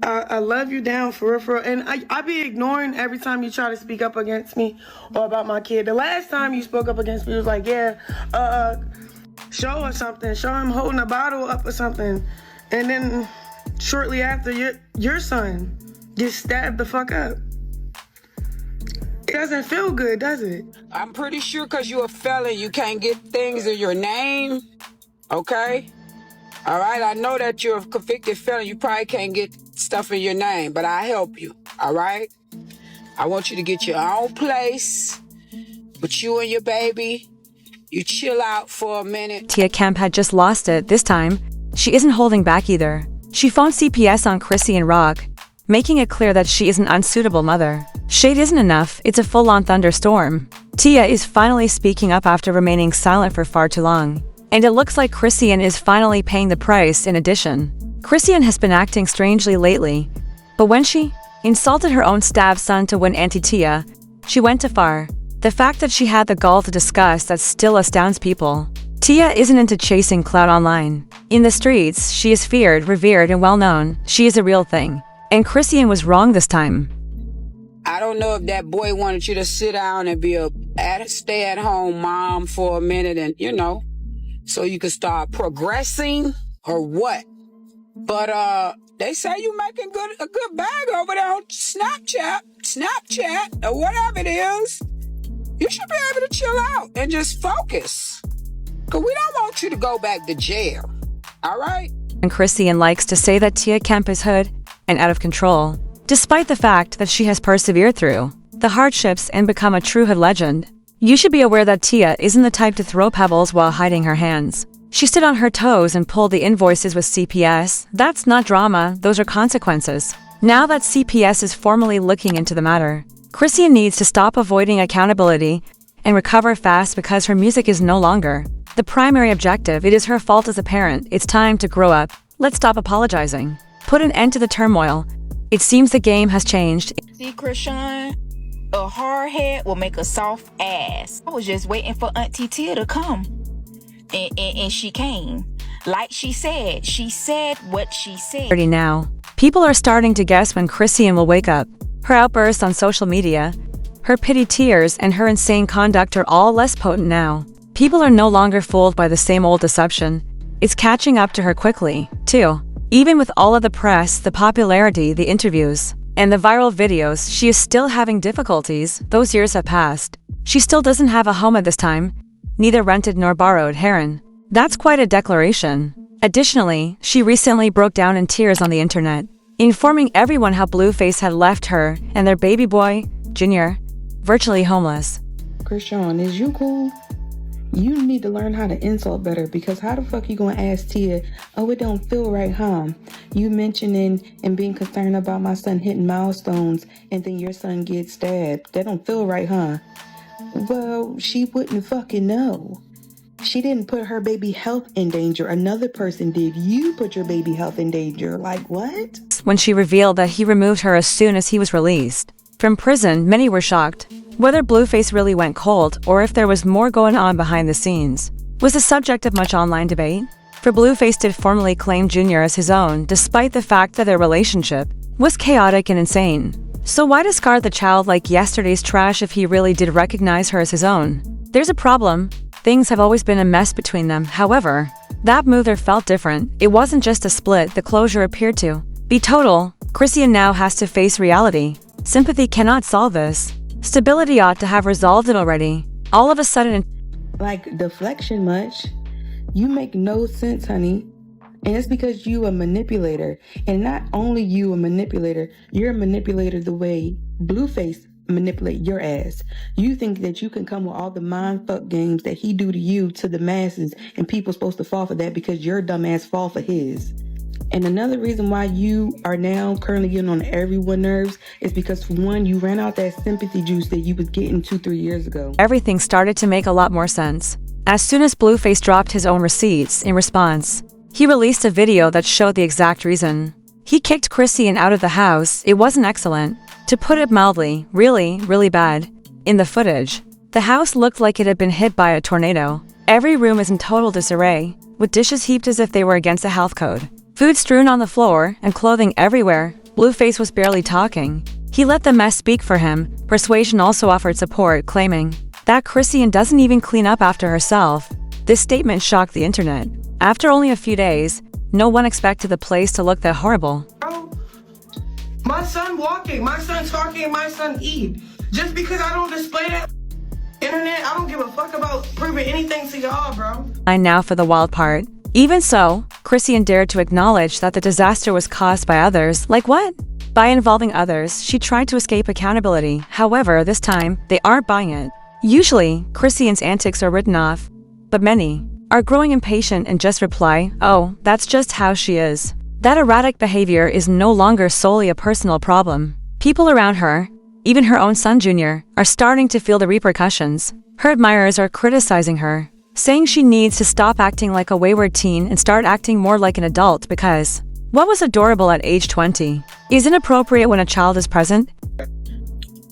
I love you down for real, for real. And I be ignoring every time you try to speak up against me or about my kid. The last time you spoke up against me, it was like, yeah, show her something. Show him holding a bottle up or something. And then shortly after, your son gets stabbed the fuck up. It doesn't feel good, does it? I'm pretty sure because you're a felon, you can't get things in your name, okay? All right, I know that you're a convicted felon. You probably can't get stuff in your name, but I'll help you, all right? I want you to get your own place, but you and your baby, you chill out for a minute. Tia Kemp had just lost it. This time, she isn't holding back either. She phoned CPS on Chrisean Rock, making it clear that she is an unsuitable mother. Shade isn't enough, it's a full-on thunderstorm. Tia is finally speaking up after remaining silent for far too long. And it looks like Chrisean is finally paying the price in addition. Chrisean has been acting strangely lately, but when she insulted her own stabbed son to win anti-Tia, she went too far. The fact that she had the gall to discuss that still astounds people. Tia isn't into chasing clout online. In the streets, she is feared, revered, and well-known. She is a real thing. And Chrisean was wrong this time. I don't know if that boy wanted you to sit down and be a stay-at-home mom for a minute and, so you could start progressing or what. But they say you making a good bag over there on Snapchat, or whatever it is. You should be able to chill out and just focus. Because we don't want you to go back to jail, all right? And Chrisean likes to say that Tia Kemp is hood and out of control, despite the fact that she has persevered through the hardships and become a true hood legend. You should be aware that Tia isn't the type to throw pebbles while hiding her hands. She stood on her toes and pulled the invoices with CPS. That's not drama, those are consequences. Now that CPS is formally looking into the matter, Chrisean needs to stop avoiding accountability and recover fast because her music is no longer the primary objective. It is her fault as a parent. It's time to grow up. Let's stop apologizing. Put an end to the turmoil. It seems the game has changed. See, Chrisean, a hard head will make a soft ass. I was just waiting for Auntie Tia to come. And she came. Like she said what she said. Now, people are starting to guess when Chrisean will wake up. Her outbursts on social media, her pity tears, and her insane conduct are all less potent now. People are no longer fooled by the same old deception. It's catching up to her quickly, too. Even with all of the press, the popularity, the interviews, and the viral videos, she is still having difficulties. Those years have passed. She still doesn't have a home at this time, neither rented nor borrowed. Heron. That's quite a declaration. Additionally, she recently broke down in tears on the internet, informing everyone how Blueface had left her and their baby boy, Junior, virtually homeless. Chrisean, is you cool? You need to learn how to insult better, because how the fuck you gonna ask Tia, oh, it don't feel right, huh? You mentioning and being concerned about my son hitting milestones and then your son gets stabbed. That don't feel right, huh? Well, she wouldn't fucking know. She didn't put her baby health in danger. Another person did. You put your baby health in danger. Like what? When she revealed that he removed her as soon as he was released from prison, many were shocked. Whether Blueface really went cold or if there was more going on behind the scenes was the subject of much online debate. For Blueface did formally claim Junior as his own, despite the fact that their relationship was chaotic and insane. So why discard the child like yesterday's trash if he really did recognize her as his own? There's a problem. Things have always been a mess between them. However, that move there felt different. It wasn't just a split, the closure appeared to be total. Chrisean now has to face reality. Sympathy cannot solve this. Stability ought to have resolved it already. All of a sudden, like deflection much. You make no sense, honey. And it's because you a manipulator. And not only you a manipulator, you're a manipulator the way Blueface manipulate your ass. You think that you can come with all the mindfuck games that he do to you to the masses, and people supposed to fall for that because your dumb ass fall for his. And another reason why you are now currently getting on everyone's nerves is because, for one, you ran out that sympathy juice that you was getting 2-3 years ago. Everything started to make a lot more sense. As soon as Blueface dropped his own receipts in response, he released a video that showed the exact reason. He kicked Chrisean out of the house. It wasn't excellent. To put it mildly, really, really bad. In the footage, the house looked like it had been hit by a tornado. Every room is in total disarray, with dishes heaped as if they were against a health code. Food strewn on the floor, and clothing everywhere. Blueface was barely talking. He let the mess speak for him. Persuasion also offered support, claiming that Chrisean doesn't even clean up after herself. This statement shocked the internet. After only a few days, no one expected the place to look that horrible. My son walking, my son talking, my son eat. Just because I don't display that internet, I don't give a fuck about proving anything to y'all, bro. And now for the wild part. Even so, Chrisean dared to acknowledge that the disaster was caused by others. Like what? By involving others, she tried to escape accountability. However, this time, they aren't buying it. Usually, Chrisean's antics are written off, but many are growing impatient and just reply, "Oh, that's just how she is." That erratic behavior is no longer solely a personal problem. People around her, even her own son Junior, are starting to feel the repercussions. Her admirers are criticizing her, saying she needs to stop acting like a wayward teen and start acting more like an adult because what was adorable at age 20 is inappropriate when a child is present.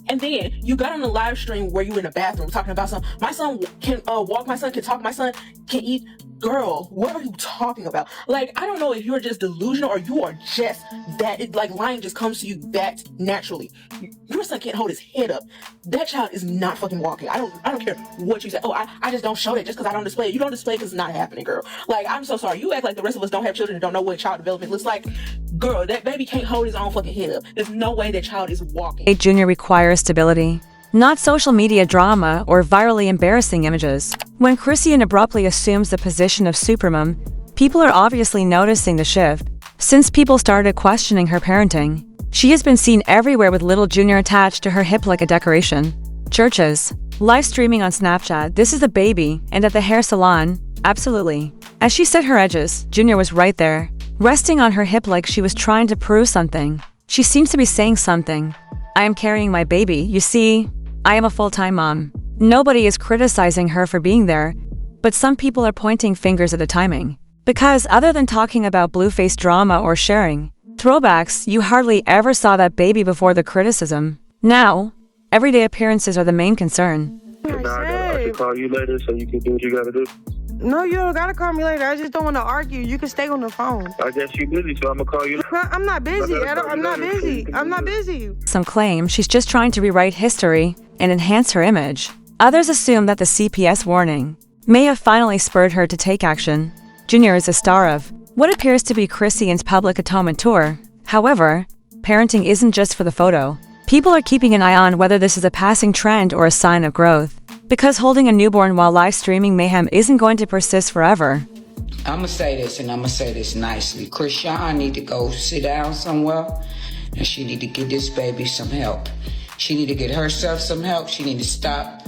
And then you got on the live stream where you were in the bathroom talking about something. My son can walk, my son can talk, my son can eat. Girl, what are you talking about? Like, I don't know if you're just delusional or you are just that, like, lying just comes to you that naturally. Your son can't hold his head up. That child is not fucking walking. I don't care what you say. Oh, I just don't show that just because I don't display it. You don't display it because it's not happening, girl. Like, I'm so sorry. You act like the rest of us don't have children and don't know what child development looks like. Girl, that baby can't hold his own fucking head up. There's no way that child is walking. A Junior requires stability, not social media drama or virally embarrassing images. When Chrisean abruptly assumes the position of supermom, people are obviously noticing the shift. Since people started questioning her parenting, she has been seen everywhere with little Junior attached to her hip like a decoration. Churches, live streaming on Snapchat, this is a baby, and at the hair salon, absolutely. As she set her edges, Junior was right there, resting on her hip like she was trying to prove something. She seems to be saying something. "I am carrying my baby, you see, I am a full-time mom." Nobody is criticizing her for being there, but some people are pointing fingers at the timing. Because other than talking about Blueface drama or sharing throwbacks, you hardly ever saw that baby before the criticism. Now, everyday appearances are the main concern. I should call you later so you can do what you gotta do. No, you don't gotta call me later. I just don't want to argue. You can stay on the phone. I guess you're busy, so I'm gonna call you. I'm not busy. I'm not busy. I'm not busy. Some claim she's just trying to rewrite history and enhance her image. Others assume that the CPS warning may have finally spurred her to take action. Junior is a star of what appears to be Chrisean's public atonement tour. However, parenting isn't just for the photo. People are keeping an eye on whether this is a passing trend or a sign of growth. Because holding a newborn while live streaming mayhem isn't going to persist forever. I'm gonna say this, and I'm gonna say this nicely. Chrisean need to go sit down somewhere, and she need to get this baby some help. She need to get herself some help. She need to stop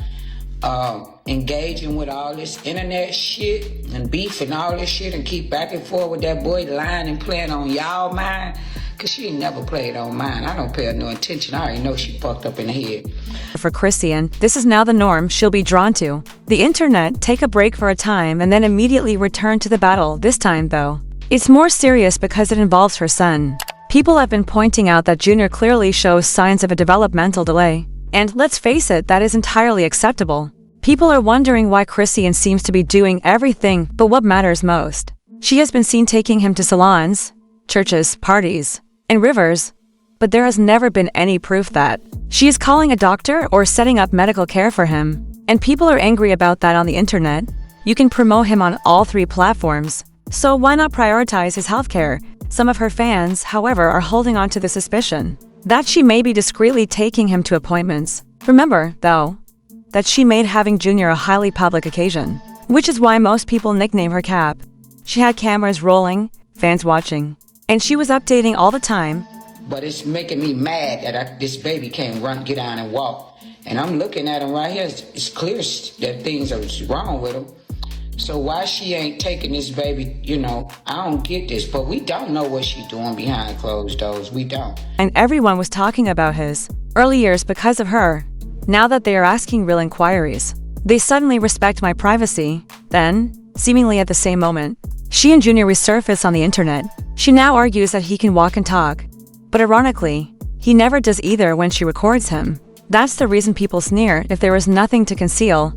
engaging with all this internet shit and beef and all this shit and keep back and forth with that boy lying and playing on y'all mind. Cause she ain't never played on mine. I don't pay her no attention. I already know she fucked up in the head. For Chrisean, this is now the norm she'll be drawn to. The internet, take a break for a time and then immediately return to the battle. This time, though, it's more serious because it involves her son. People have been pointing out that Junior clearly shows signs of a developmental delay. And let's face it, that is entirely acceptable. People are wondering why Chrisean seems to be doing everything but what matters most. She has been seen taking him to salons, churches, parties, and rivers, but there has never been any proof that she is calling a doctor or setting up medical care for him. And people are angry about that on the internet. You can promote him on all 3 platforms, so why not prioritize his healthcare? Some of her fans, however, are holding on to the suspicion that she may be discreetly taking him to appointments. Remember, though, that she made having Junior a highly public occasion, which is why most people nickname her Cap. She had cameras rolling, fans watching, and she was updating all the time. But it's making me mad that this baby can't get down and walk. And I'm looking at him right here. It's clear that things are wrong with him. So why she ain't taking this baby, I don't get this. But we don't know what she's doing behind closed doors. We don't. And everyone was talking about his early years because of her. Now that they are asking real inquiries, they suddenly respect my privacy. Then, seemingly at the same moment, she and Junior resurface on the internet. She now argues that he can walk and talk. But ironically, he never does either when she records him. That's the reason people sneer if there is nothing to conceal.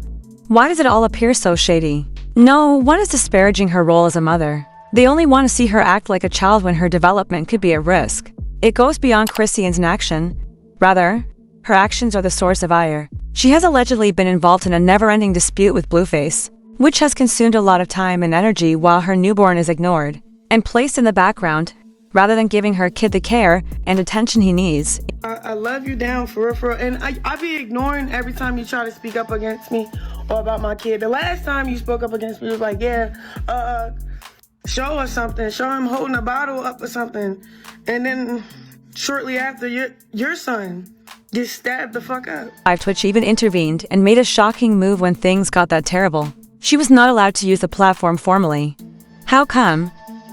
Why does it all appear so shady? No one is disparaging her role as a mother. They only want to see her act like a child when her development could be at risk. It goes beyond Chrisean's inaction. Rather, her actions are the source of ire. She has allegedly been involved in a never-ending dispute with Blueface, which has consumed a lot of time and energy while her newborn is ignored and placed in the background, rather than giving her kid the care and attention he needs. I love you down for real, and I be ignoring every time you try to speak up against me or about my kid. The last time you spoke up against me, it was like, yeah, show us something, show him holding a bottle up or something, and then shortly after, your son gets stabbed the fuck up. Twitch even intervened and made a shocking move when things got that terrible. She was not allowed to use the platform formally. How come?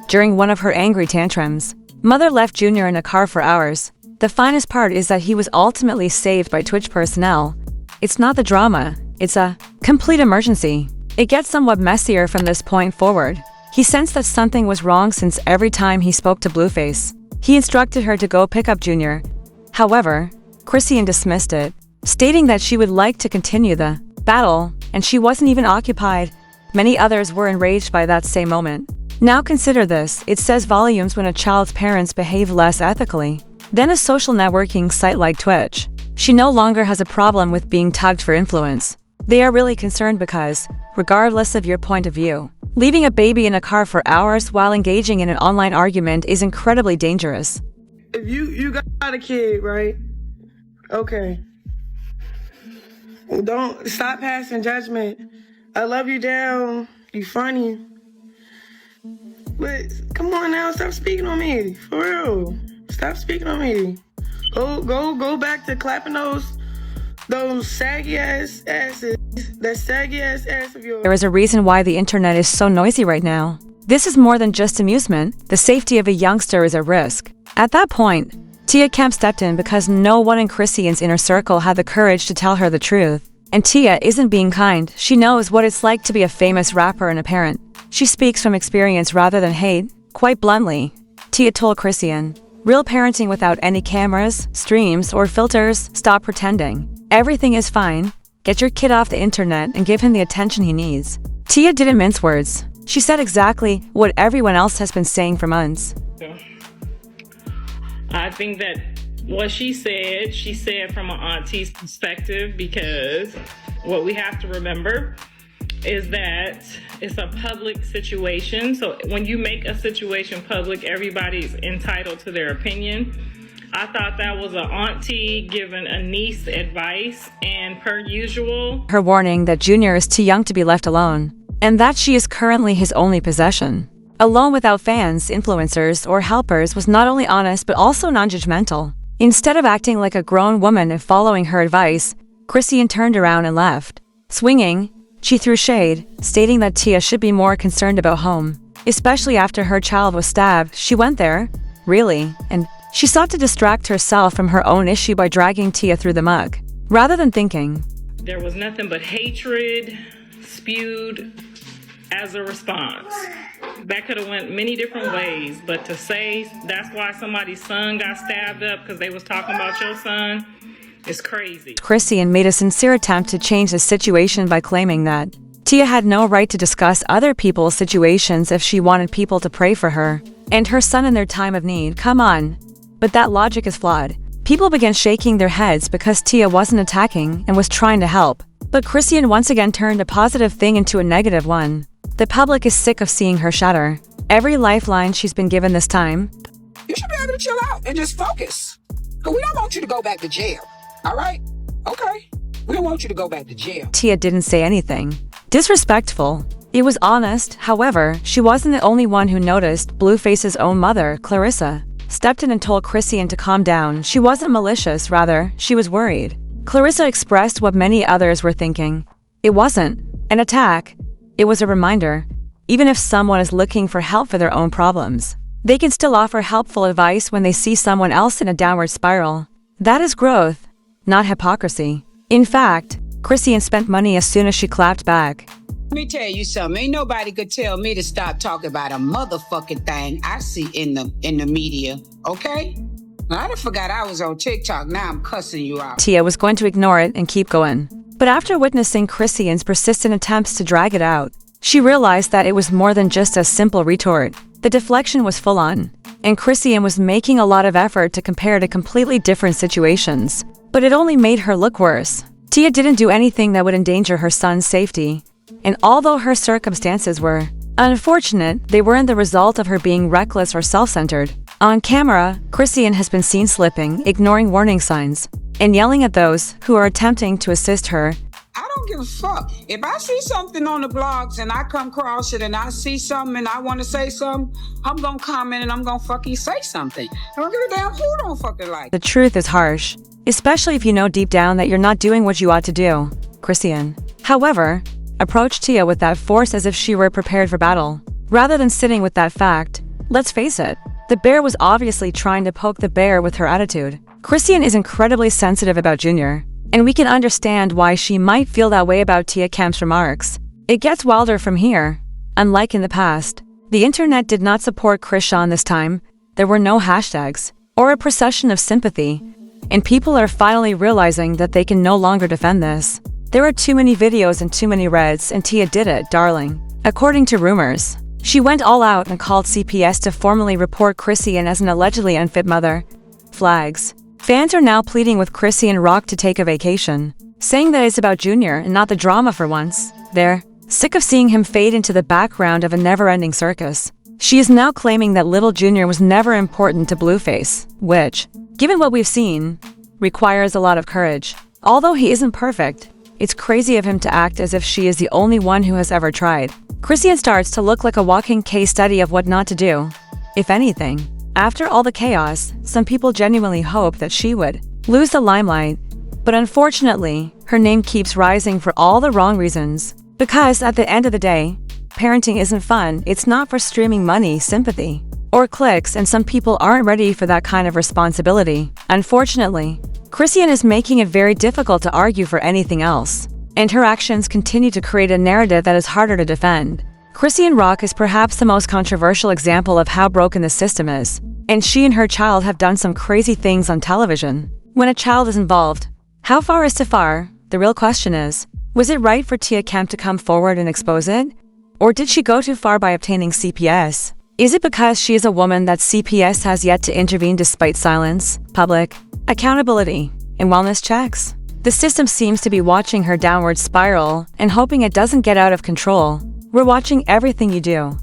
During one of her angry tantrums, Mother left Junior in a car for hours. The finest part is that he was ultimately saved by Twitch personnel. It's not the drama, it's a complete emergency. It gets somewhat messier from this point forward. He sensed that something was wrong since every time he spoke to Blueface, he instructed her to go pick up Junior. However, Chrisean dismissed it, stating that she would like to continue the battle, and she wasn't even occupied. Many others were enraged by that same moment. Now consider this, it says volumes when a child's parents behave less ethically than a social networking site like Twitch. She no longer has a problem with being tugged for influence. They are really concerned because, regardless of your point of view, leaving a baby in a car for hours while engaging in an online argument is incredibly dangerous. If you got a kid, right? Okay. Don't stop passing judgment. I love you down. You funny. But come on now, stop speaking on me. For real. Stop speaking on me. Go back to clapping those saggy ass asses. That saggy ass ass of yours. There is a reason why the internet is so noisy right now. This is more than just amusement. The safety of a youngster is at risk. At that point, Tia Kemp stepped in because no one in Chrisean's inner circle had the courage to tell her the truth. And Tia isn't being kind. She knows what it's like to be a famous rapper and a parent. She speaks from experience rather than hate. Quite bluntly, Tia told Chrisean, real parenting without any cameras, streams, or filters. Stop pretending. Everything is fine. Get your kid off the internet and give him the attention he needs. Tia didn't mince words. She said exactly what everyone else has been saying for months. I think that what she said from an auntie's perspective, because what we have to remember is that it's a public situation. So when you make a situation public, everybody's entitled to their opinion. I thought that was an auntie giving a niece advice, and per usual, her warning that Junior is too young to be left alone, and that she is currently his only possession. Alone without fans, influencers, or helpers was not only honest but also non-judgmental. Instead of acting like a grown woman and following her advice, Chrisean turned around and left. Swinging, she threw shade, stating that Tia should be more concerned about home. Especially after her child was stabbed, she went there, really, and she sought to distract herself from her own issue by dragging Tia through the muck, rather than thinking. There was nothing but hatred spewed as a response. That could have went many different ways, but to say that's why somebody's son got stabbed up because they was talking about your son is crazy. Chrisean made a sincere attempt to change the situation by claiming that Tia had no right to discuss other people's situations if she wanted people to pray for her and her son in their time of need. Come on. But that logic is flawed. People began shaking their heads because Tia wasn't attacking and was trying to help. But Chrisean once again turned a positive thing into a negative one. The public is sick of seeing her shatter every lifeline she's been given this time. You should be able to chill out and just focus. Because we don't want you to go back to jail. All right? Okay. We don't want you to go back to jail. Tia didn't say anything disrespectful. It was honest. However, she wasn't the only one who noticed. Blueface's own mother, Clarissa, stepped in and told Chrisean to calm down. She wasn't malicious, rather, she was worried. Clarissa expressed what many others were thinking. It wasn't an attack. It was a reminder. Even if someone is looking for help for their own problems, they can still offer helpful advice when they see someone else in a downward spiral. That is growth, not hypocrisy. In fact, Chrisean spent money as soon as she clapped back. Let me tell you something. Ain't nobody could tell me to stop talking about a motherfucking thing I see in the media, okay? I done forgot I was on TikTok. Now I'm cussing you out. Tia was going to ignore it and keep going. But after witnessing Chrisean's persistent attempts to drag it out, she realized that it was more than just a simple retort. The deflection was full on. and Chrisean was making a lot of effort to compare to completely different situations. But it only made her look worse. Tia didn't do anything that would endanger her son's safety, and although her circumstances were unfortunate, they weren't the result of her being reckless or self-centered. On camera, Chrisean has been seen slipping, ignoring warning signs, and yelling at those who are attempting to assist her. I don't give a fuck. If I see something on the blogs and I come across it and I see something and I want to say something, I'm gonna comment and I'm gonna fucking say something. I don't give a damn who don't fucking like. The truth is harsh, especially if you know deep down that you're not doing what you ought to do. Chrisean, however, approached Tia with that force as if she were prepared for battle. Rather than sitting with that fact, let's face it, the bear was obviously trying to poke the bear with her attitude. Chrisean is incredibly sensitive about Junior, and we can understand why she might feel that way about Tia Kemp's remarks. It gets wilder from here. Unlike in the past, the internet did not support Chrisean this time. There were no hashtags or a procession of sympathy, and people are finally realizing that they can no longer defend this. There are too many videos and too many reds, and Tia did it, darling. According to rumors, she went all out and called CPS to formally report Chrisean as an allegedly unfit mother. Flags. Fans are now pleading with Chrisean Rock to take a vacation, saying that it's about Junior and not the drama for once. They're sick of seeing him fade into the background of a never-ending circus. She is now claiming that little Junior was never important to Blueface, which, given what we've seen, requires a lot of courage. Although he isn't perfect, it's crazy of him to act as if she is the only one who has ever tried. Chrisean starts to look like a walking case study of what not to do. If anything, after all the chaos, some people genuinely hope that she would lose the limelight. But unfortunately, her name keeps rising for all the wrong reasons. Because at the end of the day, parenting isn't fun. It's not for streaming money, sympathy, or clicks, and some people aren't ready for that kind of responsibility. Unfortunately, Chrisean is making it very difficult to argue for anything else, and her actions continue to create a narrative that is harder to defend. Chrisean Rock is perhaps the most controversial example of how broken the system is, and she and her child have done some crazy things on television. When a child is involved, how far is too far? The real question is, was it right for Tia Kemp to come forward and expose it? Or did she go too far by obtaining CPS? Is it because she is a woman that CPS has yet to intervene despite silence, public accountability, and wellness checks? The system seems to be watching her downward spiral and hoping it doesn't get out of control. We're watching everything you do,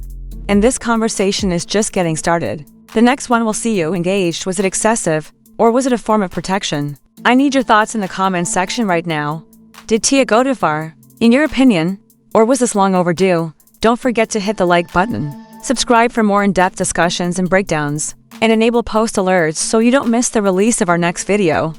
and this conversation is just getting started. The next one will see you engaged. Was it excessive, or was it a form of protection? I need your thoughts in the comments section right now. Did Tia go too far, in your opinion, or was this long overdue? Don't forget to hit the like button, subscribe for more in-depth discussions and breakdowns, and enable post alerts so you don't miss the release of our next video.